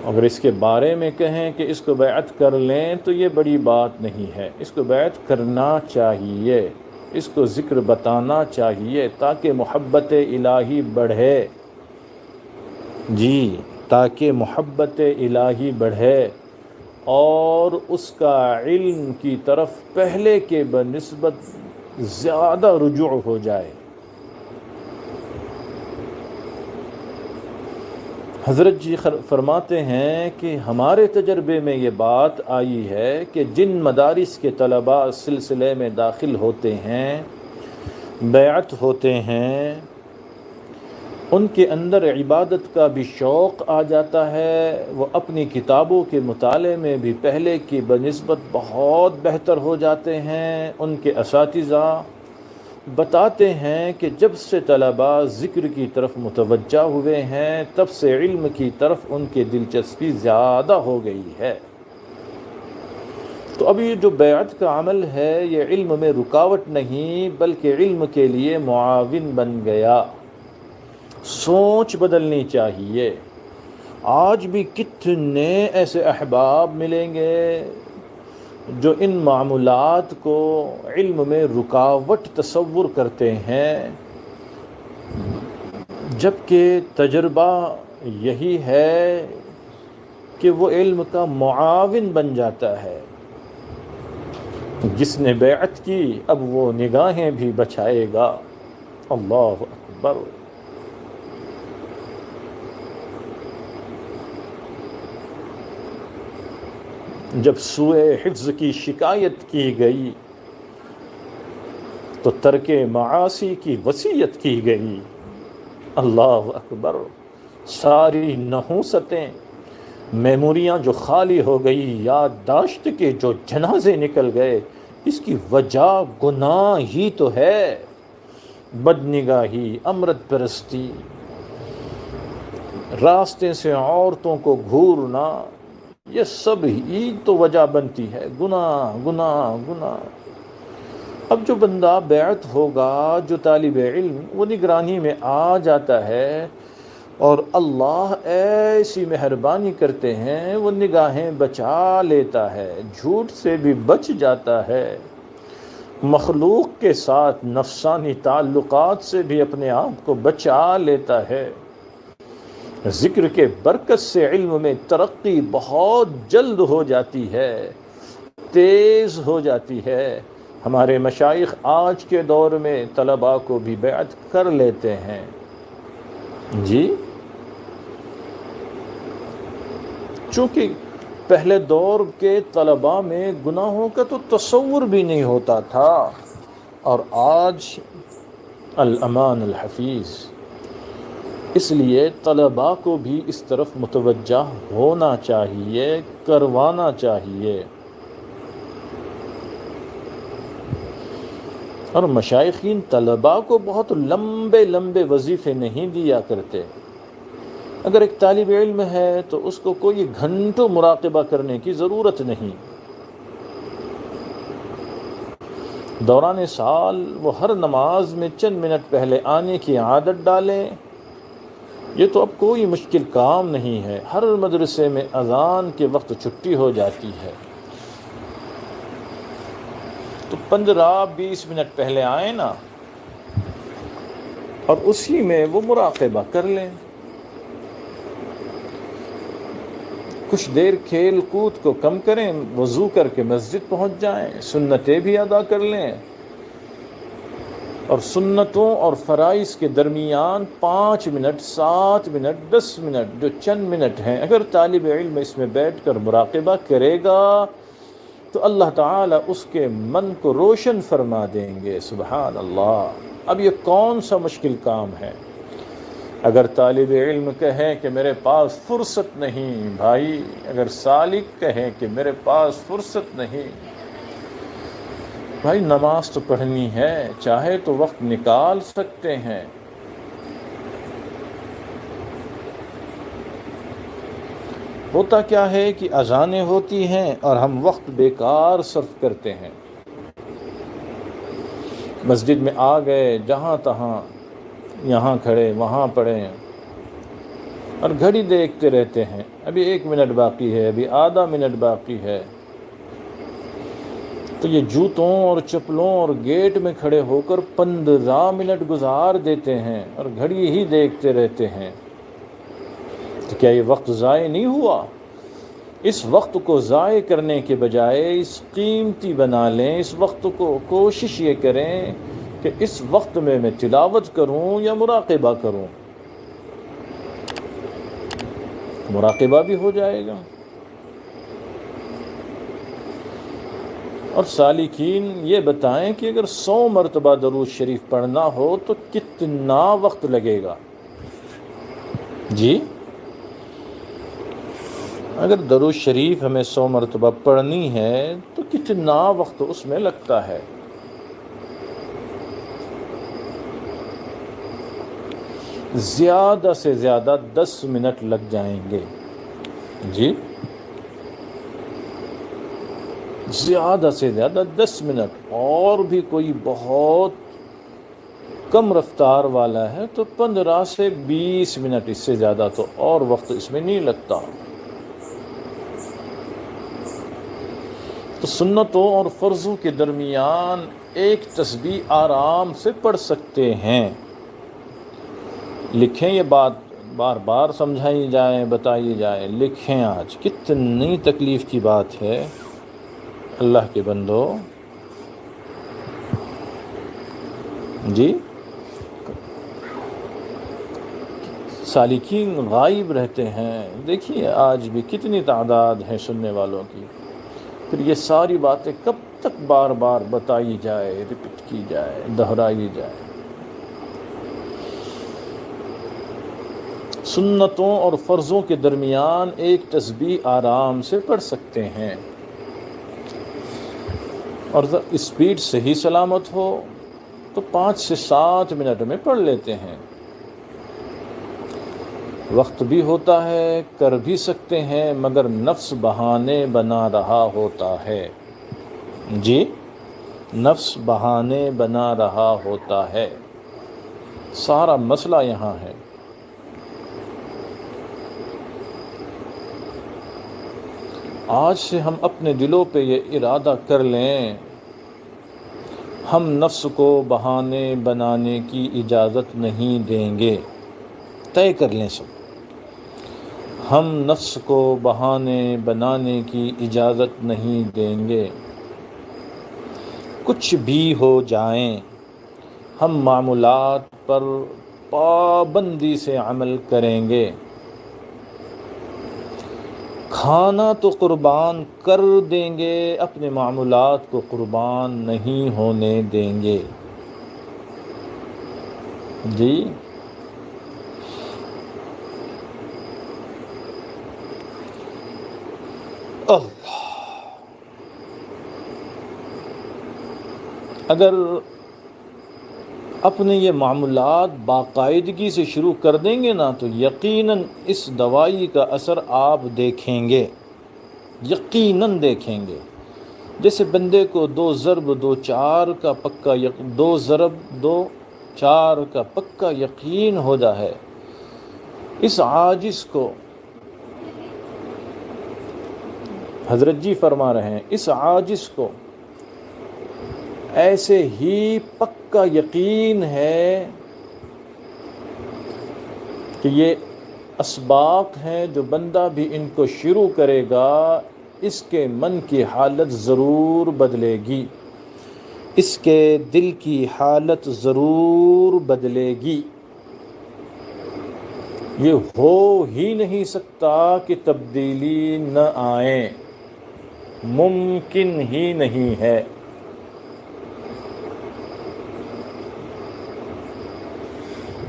اگر اس کے بارے میں کہیں کہ اس کو بیعت کر لیں تو یہ بڑی بات نہیں ہے، اس کو بیعت کرنا چاہیے، اس کو ذکر بتانا چاہیے تاکہ محبت الہی بڑھے، جی تاکہ محبت الہی بڑھے اور اس کا علم کی طرف پہلے کے بنسبت زیادہ رجوع ہو جائے۔ حضرت جی فرماتے ہیں کہ ہمارے تجربے میں یہ بات آئی ہے کہ جن مدارس کے طلباء سلسلے میں داخل ہوتے ہیں، بیعت ہوتے ہیں، ان کے اندر عبادت کا بھی شوق آ جاتا ہے، وہ اپنی کتابوں کے مطالعے میں بھی پہلے کی بنسبت بہت بہتر ہو جاتے ہیں۔ ان کے اساتذہ بتاتے ہیں کہ جب سے طلباء ذکر کی طرف متوجہ ہوئے ہیں تب سے علم کی طرف ان کی دلچسپی زیادہ ہو گئی ہے۔ تو اب یہ جو بیعت کا عمل ہے یہ علم میں رکاوٹ نہیں بلکہ علم کے لیے معاون بن گیا۔ سوچ بدلنی چاہیے۔ آج بھی کتنے ایسے احباب ملیں گے جو ان معمولات کو علم میں رکاوٹ تصور کرتے ہیں، جبکہ تجربہ یہی ہے کہ وہ علم کا معاون بن جاتا ہے۔ جس نے بیعت کی اب وہ نگاہیں بھی بچائے گا۔ اللہ اکبر۔ جب سوء حفظ کی شکایت کی گئی تو ترک معاصی کی وصیت کی گئی۔ اللہ اکبر۔ ساری نحوستیں، میموریاں جو خالی ہو گئی، یادداشت کے جو جنازے نکل گئے، اس کی وجہ گناہ ہی تو ہے۔ بدنگاہی، امرت پرستی، راستے سے عورتوں کو گھورنا، یہ سب ہی تو وجہ بنتی ہے۔ گناہ گناہ گناہ۔ اب جو بندہ بیعت ہوگا، جو طالب علم، وہ نگرانی میں آ جاتا ہے اور اللہ ایسی مہربانی کرتے ہیں وہ نگاہیں بچا لیتا ہے، جھوٹ سے بھی بچ جاتا ہے، مخلوق کے ساتھ نفسانی تعلقات سے بھی اپنے آپ کو بچا لیتا ہے۔ ذکر کے برکت سے علم میں ترقی بہت جلد ہو جاتی ہے، تیز ہو جاتی ہے۔ ہمارے مشائخ آج کے دور میں طلباء کو بھی بیعت کر لیتے ہیں، جی، چونکہ پہلے دور کے طلباء میں گناہوں کا تو تصور بھی نہیں ہوتا تھا، اور آج الامان الحفیظ۔ اس لیے طلباء کو بھی اس طرف متوجہ ہونا چاہیے، کروانا چاہیے۔ اور مشائخین طلباء کو بہت لمبے لمبے وظیفے نہیں دیا کرتے۔ اگر ایک طالب علم ہے تو اس کو کوئی گھنٹوں مراقبہ کرنے کی ضرورت نہیں۔ دوران سال وہ ہر نماز میں چند منٹ پہلے آنے کی عادت ڈالیں۔ یہ تو اب کوئی مشکل کام نہیں ہے۔ ہر مدرسے میں اذان کے وقت چھٹی ہو جاتی ہے، تو 15-20 منٹ پہلے آئیں نا، اور اسی میں وہ مراقبہ کر لیں۔ کچھ دیر کھیل کود کو کم کریں، وضو کر کے مسجد پہنچ جائیں، سنتیں بھی ادا کر لیں، اور سنتوں اور فرائض کے درمیان 5 منٹ، 7 منٹ، 10 منٹ جو چند منٹ ہیں، اگر طالب علم اس میں بیٹھ کر مراقبہ کرے گا تو اللہ تعالیٰ اس کے من کو روشن فرما دیں گے۔ سبحان اللہ۔ اب یہ کون سا مشکل کام ہے؟ اگر طالب علم کہے کہ میرے پاس فرصت نہیں، بھائی، اگر سالک کہے کہ میرے پاس فرصت نہیں، بھائی نماز تو پڑھنی ہے، چاہے تو وقت نکال سکتے ہیں۔ ہوتا کیا ہے کہ اذانیں ہوتی ہیں اور ہم وقت بیکار صرف کرتے ہیں، مسجد میں آ گئے، جہاں تہاں، یہاں کھڑے وہاں پڑھیں، اور گھڑی دیکھتے رہتے ہیں، ابھی 1 منٹ باقی ہے، ابھی آدھا منٹ باقی ہے، تو یہ جوتوں اور چپلوں اور گیٹ میں کھڑے ہو کر 15 منٹ گزار دیتے ہیں اور گھڑی ہی دیکھتے رہتے ہیں، تو کیا یہ وقت ضائع نہیں ہوا؟ اس وقت کو ضائع کرنے کے بجائے اس قیمتی بنا لیں، اس وقت کو کوشش یہ کریں کہ اس وقت میں تلاوت کروں یا مراقبہ کروں، مراقبہ بھی ہو جائے گا۔ اور سالکین یہ بتائیں کہ اگر 100 مرتبہ درود شریف پڑھنا ہو تو کتنا وقت لگے گا؟ جی، اگر درود شریف ہمیں 100 مرتبہ پڑھنی ہے تو کتنا وقت اس میں لگتا ہے؟ زیادہ سے زیادہ 10 منٹ لگ جائیں گے۔ جی، زیادہ سے زیادہ 10 منٹ، اور بھی کوئی بہت کم رفتار والا ہے تو 15 سے 20 منٹ، اس سے زیادہ تو اور وقت اس میں نہیں لگتا۔ تو سنتوں اور فرضوں کے درمیان ایک تسبیح آرام سے پڑھ سکتے ہیں۔ لکھیں، یہ بات بار بار سمجھائی جائے، بتائی جائے، لکھیں۔ آج کتنی تکلیف کی بات ہے اللہ کے بندو۔ جی، سالکین غائب رہتے ہیں، دیکھیے آج بھی کتنی تعداد ہے سننے والوں کی، پھر یہ ساری باتیں کب تک بار بار بتائی جائے، ریپیٹ کی جائے، دہرائی جائے۔ سنتوں اور فرضوں کے درمیان ایک تسبیح آرام سے پڑھ سکتے ہیں، اور اسپیڈ صحیح سلامت ہو تو 5 سے 7 منٹ میں پڑھ لیتے ہیں۔ وقت بھی ہوتا ہے، کر بھی سکتے ہیں، مگر نفس بہانے بنا رہا ہوتا ہے۔ جی، نفس بہانے بنا رہا ہوتا ہے، سارا مسئلہ یہاں ہے۔ آج سے ہم اپنے دلوں پہ یہ ارادہ کر لیں، ہم نفس کو بہانے بنانے کی اجازت نہیں دیں گے۔ طے کر لیں سب، ہم نفس کو بہانے بنانے کی اجازت نہیں دیں گے۔ کچھ بھی ہو جائیں، ہم معمولات پر پابندی سے عمل کریں گے۔ کھانا تو قربان کر دیں گے، اپنے معمولات کو قربان نہیں ہونے دیں گے۔ جی، اگر اپنے یہ معمولات باقاعدگی سے شروع کر دیں گے نا تو یقیناً اس دوائی کا اثر آپ دیکھیں گے، یقیناً دیکھیں گے۔ جیسے بندے کو 2 ضرب 2 4 کا پکا 2 ضرب 2 4 کا پکا یقین ہوتا ہے، اس عاجز کو حضرت جی فرما رہے ہیں، اس عاجز کو ایسے ہی پکا یقین ہے کہ یہ اسباق ہیں، جو بندہ بھی ان کو شروع کرے گا اس کے من کی حالت ضرور بدلے گی، اس کے دل کی حالت ضرور بدلے گی۔ یہ ہو ہی نہیں سکتا کہ تبدیلی نہ آئے، ممکن ہی نہیں ہے۔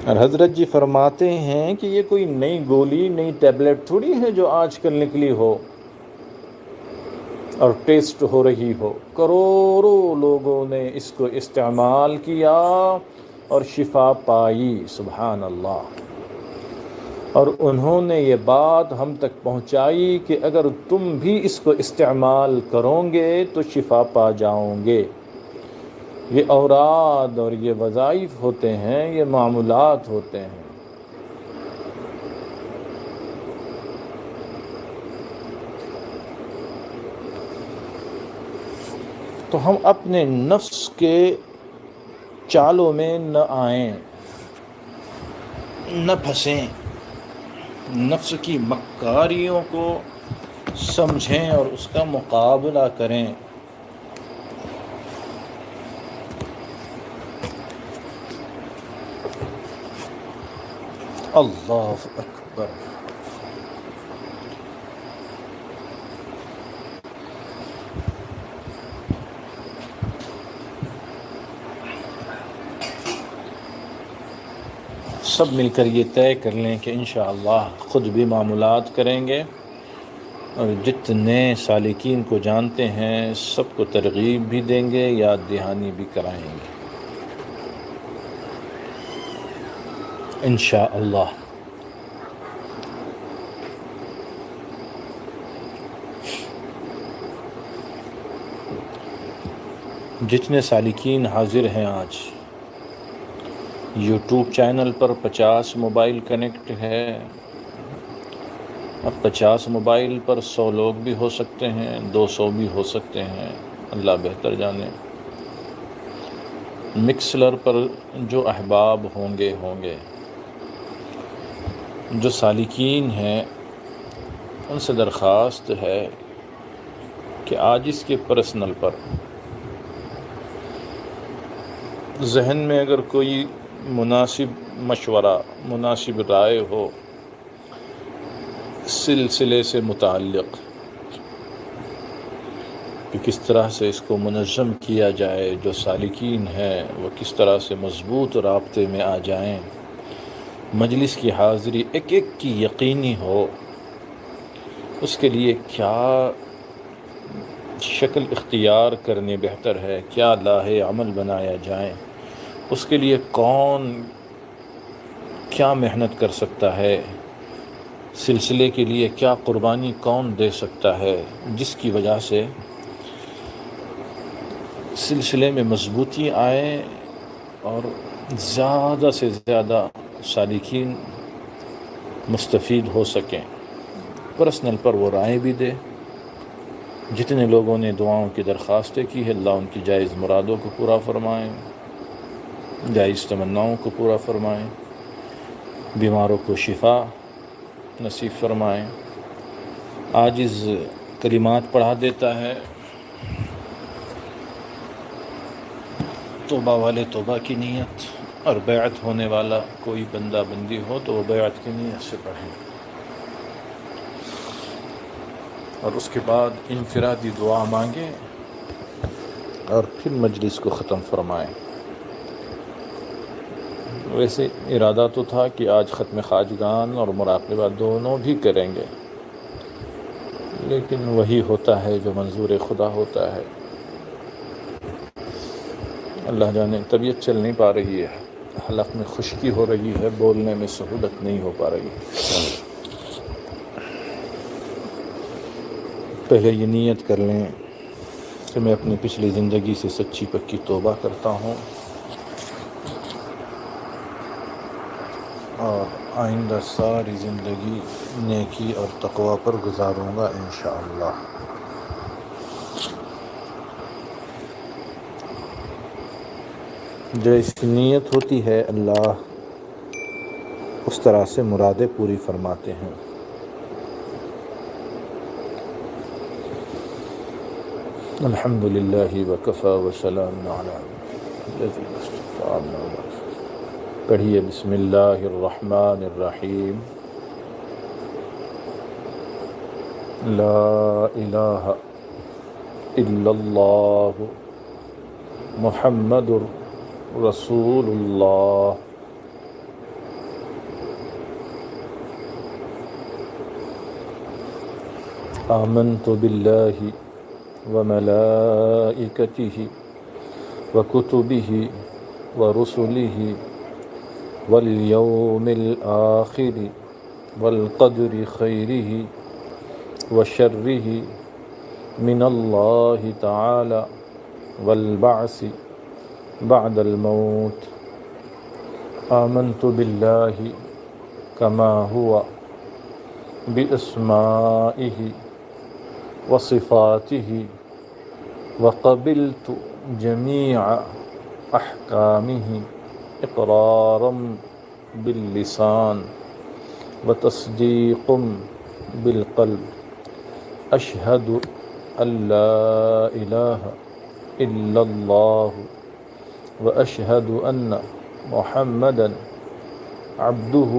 اور حضرت جی فرماتے ہیں کہ یہ کوئی نئی گولی، نئی ٹیبلٹ تھوڑی ہے جو آج کل نکلی ہو اور ٹیسٹ ہو رہی ہو۔ کروڑوں لوگوں نے اس کو استعمال کیا اور شفا پائی، سبحان اللہ۔ اور انہوں نے یہ بات ہم تک پہنچائی کہ اگر تم بھی اس کو استعمال کرو گے تو شفا پا جاؤ گے۔ یہ اوراد اور یہ وظائف ہوتے ہیں، یہ معمولات ہوتے ہیں۔ تو ہم اپنے نفس کے چالوں میں نہ آئیں، نہ پھنسیں، نفس کی مکاریوں کو سمجھیں اور اس کا مقابلہ کریں۔ اللہ اکبر۔ سب مل کر یہ طے کر لیں کہ انشاءاللہ خود بھی معمولات کریں گے اور جتنے سالکین کو جانتے ہیں سب کو ترغیب بھی دیں گے، یاد دہانی بھی کرائیں گے انشاءاللہ۔ جتنے سالکین حاضر ہیں آج، یوٹیوب چینل پر 50 موبائل کنیکٹ ہے۔ اب 50 موبائل پر 100 لوگ بھی ہو سکتے ہیں، 200 بھی ہو سکتے ہیں، اللہ بہتر جانے۔ مکسلر پر جو احباب ہوں گے جو سالکین ہیں، ان سے درخواست ہے کہ آج اس کے پرسنل پر ذہن میں اگر کوئی مناسب مشورہ، مناسب رائے ہو سلسلے سے متعلق کہ کس طرح سے اس کو منظم کیا جائے، جو سالکین ہیں وہ کس طرح سے مضبوط رابطے میں آ جائیں، مجلس کی حاضری ایک ایک کی یقینی ہو، اس کے لیے کیا شکل اختیار کرنی بہتر ہے، کیا لاہے عمل بنایا جائیں، اس کے لیے کون کیا محنت کر سکتا ہے، سلسلے کے لیے کیا قربانی کون دے سکتا ہے، جس کی وجہ سے سلسلے میں مضبوطی آئے اور زیادہ سے زیادہ سالکین مستفید ہو سکیں۔ پرسنل پر وہ رائے بھی دے۔ جتنے لوگوں نے دعاؤں کی درخواستیں کی ہے، اللہ ان کی جائز مرادوں کو پورا فرمائیں، جائز تمناؤں کو پورا فرمائیں، بیماروں کو شفا نصیب فرمائیں۔ عاجز کلمات پڑھا دیتا ہے، توبہ والے توبہ کی نیت، اور بیعت ہونے والا کوئی بندہ بندی ہو تو وہ بیعت کی نیت سے پڑھیں، اور اس کے بعد انفرادی دعا مانگیں اور پھر مجلس کو ختم فرمائیں۔ ویسے ارادہ تو تھا کہ آج ختم خواجگان اور مراقبہ دونوں بھی کریں گے، لیکن وہی ہوتا ہے جو منظور خدا ہوتا ہے۔ اللہ جانے طبیعت چل نہیں پا رہی ہے، حلق میں خشکی ہو رہی ہے، بولنے میں سہولت نہیں ہو پا رہی۔ پہلے یہ نیت کر لیں کہ میں اپنی پچھلی زندگی سے سچی پکی توبہ کرتا ہوں اور آئندہ ساری زندگی نیکی اور تقوی پر گزاروں گا انشاءاللہ۔ جیسی نیت ہوتی ہے اللہ اس طرح سے مرادیں پوری فرماتے ہیں۔ الحمد للہ وکفی وسلام علی الذین اصطفیٰ۔ پڑھیے بسم اللہ الرحمن الرحیم۔ لا الہ الا اللہ محمد رسول اللہ۔ آمنت باللہ وملائکتہ وکتبہ ورسلہ والیوم الآخر والقدر خیرہ وشرہ من اللہ تعالی والبعث بعد الموت۔ آمنت باللہ کما ہوا باسمائہ وصفاتہ وقبلت جميع أحكامه إقرارا باللسان وتصديق بالقلب أشهد أن لا إله إلا الله وأشهد أن محمدا عبده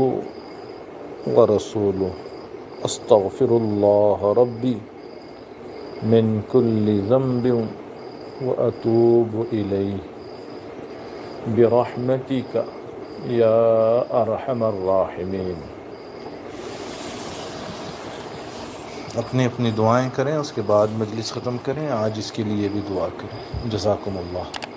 ورسوله أستغفر الله ربي من كل ذنب وأتوب إليه برحمتك یا ارحم الراحمین۔ اپنی اپنی دعائیں کریں، اس کے بعد مجلس ختم کریں۔ آج اس کے لیے بھی دعا کریں۔ جزاکم اللہ۔